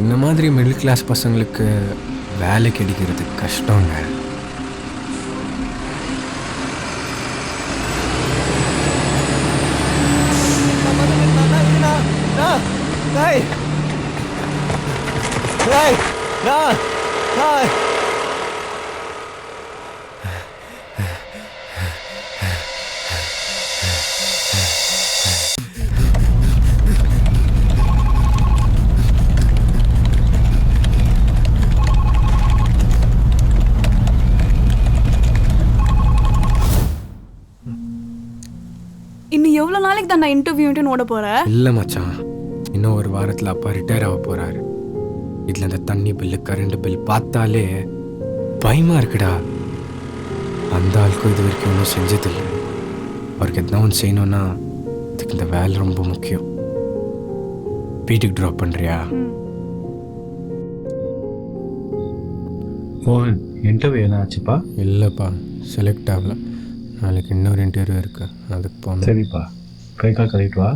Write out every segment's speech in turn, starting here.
இந்த மாதிரி middle class பசங்களுக்கு வேலை கிடைக்கிறது கஷ்டங்க. இன்னும் எவ்வளவு நாளைக்கு தான் நான் இன்டர்வியூன்ட்டு ஓட போறேன்? இல்லை மச்சான், இன்னும் ஒரு வாரத்தில் அப்பா ரிட்டையர் ஆக போகிறாரு. இதில் இந்த தண்ணி பில்லு கரண்ட் பில் பார்த்தாலே பயமாக இருக்குடா. அந்த ஆளுக்கும் இது வரைக்கும் ஒன்றும் செஞ்சதில்லை. அவருக்கு எதனா ஒன்று செய்யணும்னா அதுக்கு இந்த வேலை ரொம்ப முக்கியம். வீட்டுக்கு ட்ராப் பண்ணுறியா? மோகன், இன்டர்வியூ என்ன ஆச்சுப்பா? இல்லைப்பா, செலக்ட் ஆகல. நாளைக்கு இன்னொரு இன்டர்வியூ இருக்கு, அதுக்கு போகணும். சரிப்பா, கை கால் கழுவிட்டு வா,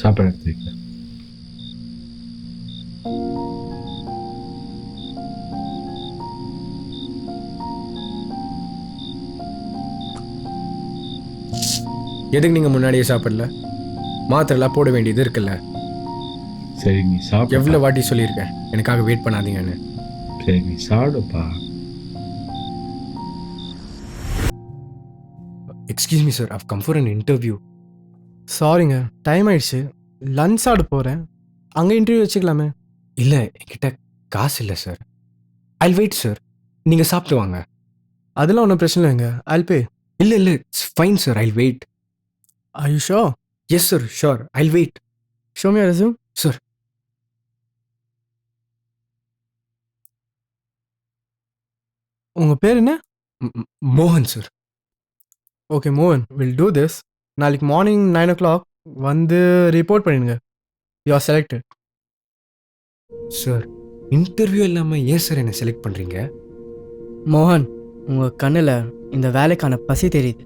சாப்பாடு எடுத்து வைக்க. எதுக்கு நீங்கள் முன்னாடியே சாப்பிடல? மாத்திரைலாம் போட வேண்டியது இருக்குல்ல. சரி நீ சாப்பிடு. எவ்வளோ வாட்டி சொல்லியிருக்கேன் எனக்காக வெயிட் பண்ணாதீங்கன்னு. சரி நீ சாப்பிடுப்பா. Excuse me sir, I've come for an interview. சாரிங்க, டைம் ஆயிடுச்சு. லஞ்ச் சாப்பிட போகிறேன். அங்கே இன்டர்வியூ வச்சுக்கலாமே? இல்லை, என்கிட்ட காசு இல்லை சார். I'll wait சார், நீங்கள் சாப்பிட்டு வாங்க. அதெல்லாம் ஒன்றும் பிரச்சனை இல்லைங்க, I'll pay. இல்லை இல்லை, it's fine sir, I'll wait. Are you sure? Yes sir, sure, I'll wait. Show me your resume. Sir. உங்கள் பேர் என்ன? மோகன் சார். ஓகே மோகன், வில் டூ திஸ். நாளைக்கு மார்னிங் 9 o'clock வந்து ரிப்போர்ட் பண்ணிடுங்க. You are selected. Sir, interview இல்லாமல் ஏன் சார் என்னை செலக்ட் பண்ணுறீங்க? மோகன், உங்கள் கண்ணில் இந்த வேலைக்கான பசி தெரியுது.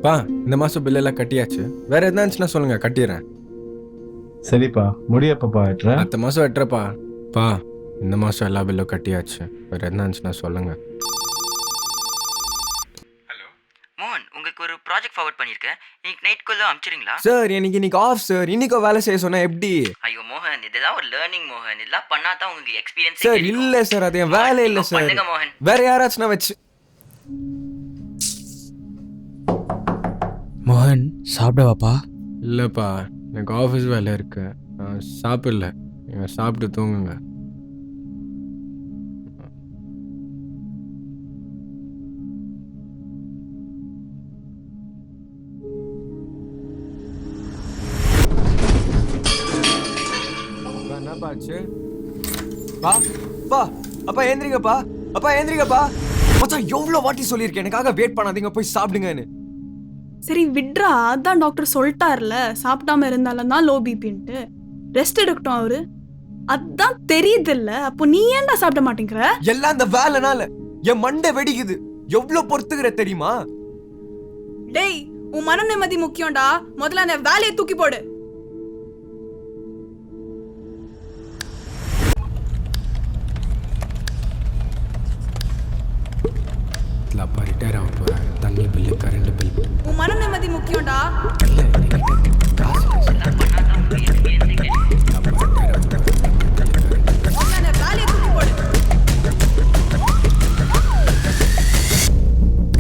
பா, இந்த மாதம் பில்லெல்லாம் கட்டியாச்சு. வேறு எதுனா இருந்துச்சுன்னா சொல்லுங்கள், கட்டிடுறேன். சரிப்பா, முடியப்பப்பா வெட்டுறேன். அடுத்த மாதம் வெட்டுறப்பா. பா, இந்த மாதம் எல்லா பில்லும் கட்டியாச்சு. வேறு எதுனா இருந்துச்சுன்னா சொல்லுங்கள். மோகன், உங்களுக்கு ஒரு ப்ராஜெக்ட் ஃபார்வர்ட் பண்ணியிருக்கேன். இன்னைக்கு நைட்குள்ளே அனுப்பிச்சிடுங்களா? சார், இன்னைக்கு ஆஃப் சார். இன்னைக்கு வேலை செய்ய சொன்னால் எப்படி? ஐயோ மோகன், இதெல்லாம் ஒரு லேர்னிங் மோகன். இதெல்லாம் பண்ணா தான் உங்களுக்கு எக்ஸ்பீரியன்ஸ். சார் இல்லை சார், அது என் வேலை இல்லை சார். பண்ணுங்க மோகன். வேற யாராச்சும் நான் வச்சு. மோகன், சாப்பிடவாப்பா? இல்லைப்பா, எனக்கு ஆஃபீஸ் வேலை இருக்கு. நான் சாப்பிடல. நீங்கள் சாப்பிட்டு தூங்குங்க. என்னப்பா ஆச்சு? பா பா, அப்பா ஏந்திரிங்கப்பா. அப்பா ஏந்திரிங்கப்பா. மச்சான், எவ்வளோ வாட்டி சொல்லியிருக்கேன் எனக்காக வெயிட் பண்ணாதீங்க, போய் சாப்பிடுங்கன்னு. சரி விட்றா, அதான் டாக்டர் சொல்லிட்டார்ல, சாப்பிடாம இருந்தாலும் தான் லோ பிபின்ட்டு. ரெஸ்ட் எடுக்கட்டும் அவரு. அதான் தெரியுது இல்ல, அப்போ நீ ஏன்டா சாப்பிட மாட்டேங்கிற? எல்லாம் அந்த வேலைனால என் மண்டை வெடிக்குது. எவ்வளோ பொறுத்துக்கிற தெரியுமா? டேய், உன் மன நிம்மதி முக்கியம்டா. முதல்ல அந்த வேலையை தூக்கி போடு. அப்பா ரிட்டையர் ஆக போகிறாரு. தண்ணி பில்லு கரண்ட் பில். உன் மன நிம்மதி முக்கியம்டா. இல்லை, காசு இல்லை சார். அப்பா ரிட்டையர் ஆக முதல்ல அந்த வேலையை தூக்கி போடு.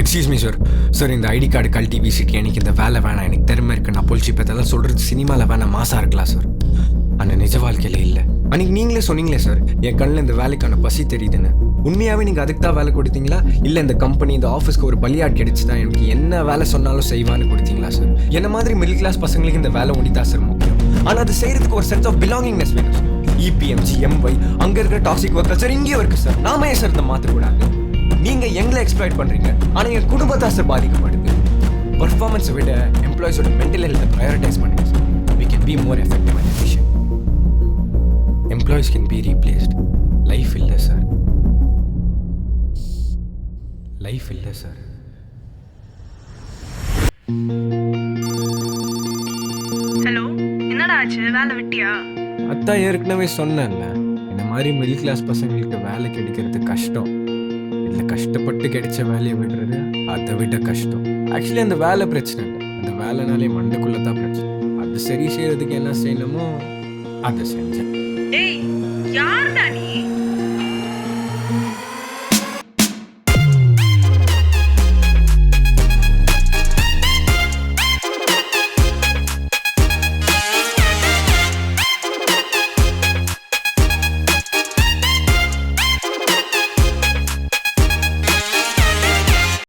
Excuse me sir. சார், இந்த ஐடி கார்டு கழட்டி வீசிட்டு எனக்கு இந்த வேலை வேணாம், எனக்கு திறமை இருக்கு, நான் பொழிச்சு இதெல்லாம் சொல்கிறது சினிமாவில் வேணாம், மாசாக இருக்கலாம் சார். ஆனால் நிஜ வாழ்க்கையில் இல்லை. அன்றைக்கி நீங்களே சொன்னீங்களே சார், என் கண்ணில் இந்த வேலைக்கான பசி தெரியுதுன்னு. உண்மையாகவே நீங்கள் அதுக்கு தான் வேலை கொடுத்தீங்களா, இல்லை இந்த கம்பெனி இந்த ஆஃபீஸ்க்கு ஒரு பலியாட் கிடைச்சி தான் எனக்கு என்ன வேலை சொன்னாலும் செய்வான்னு கொடுத்தீங்களா சார்? என்ன மாதிரி மிடில் கிளாஸ் பசங்களுக்கு இந்த வேலை ஒண்டி தான் சார் முக்கியம். ஆனால் அது செய்கிறதுக்கு ஒரு சென்ஸ் ஆஃப் பிலாங்கிங்னஸ் வேணும் சார். இபிஎம்ஜி, எம்ஒய், அங்கே இருக்கிற டாக்ஸிக் ஒர்க் கல்ச்சர் இங்கேயும் இருக்குது சார். நாம ஏன் சார் இதை மாற்றக்கூடாது? நீங்கள் எங்களை எக்ஸ்ப்ளாய்ட் பண்ணுறீங்க, ஆனால் என் குடும்பத்தை சார் பாதிக்கப்படுது. பர்ஃபார்மன்ஸை விட எம்ப்ளாயிஸோட மென்டல் ஹெல்த்தை ப்ரையாரிட்டைஸ் பண்ணுங்க sir. We can be more effective and efficient. Employees can be replaced. Life இல்லை சார். லைஃப் இல்லை சார். வேலை விட்டியா? அதான் ஏற்கனவே சொன்னேன்ல, இந்த மாதிரி மிடில் கிளாஸ் பசங்களுக்கு வேலை கிடைக்கிறது கஷ்டம். இதில் கஷ்டப்பட்டு கிடைச்ச வேலையை விடுறது அதை விட கஷ்டம். ஆக்சுவலி அந்த வேலை பிரச்சனை இல்லை, அந்த வேலைனாலே மண்டைக்குள்ளே தான் பிரச்சனை. அது சரி செய்யறதுக்கு என்ன செய்யணுமோ அதை செஞ்சேன். டேய், யாருடா நீ?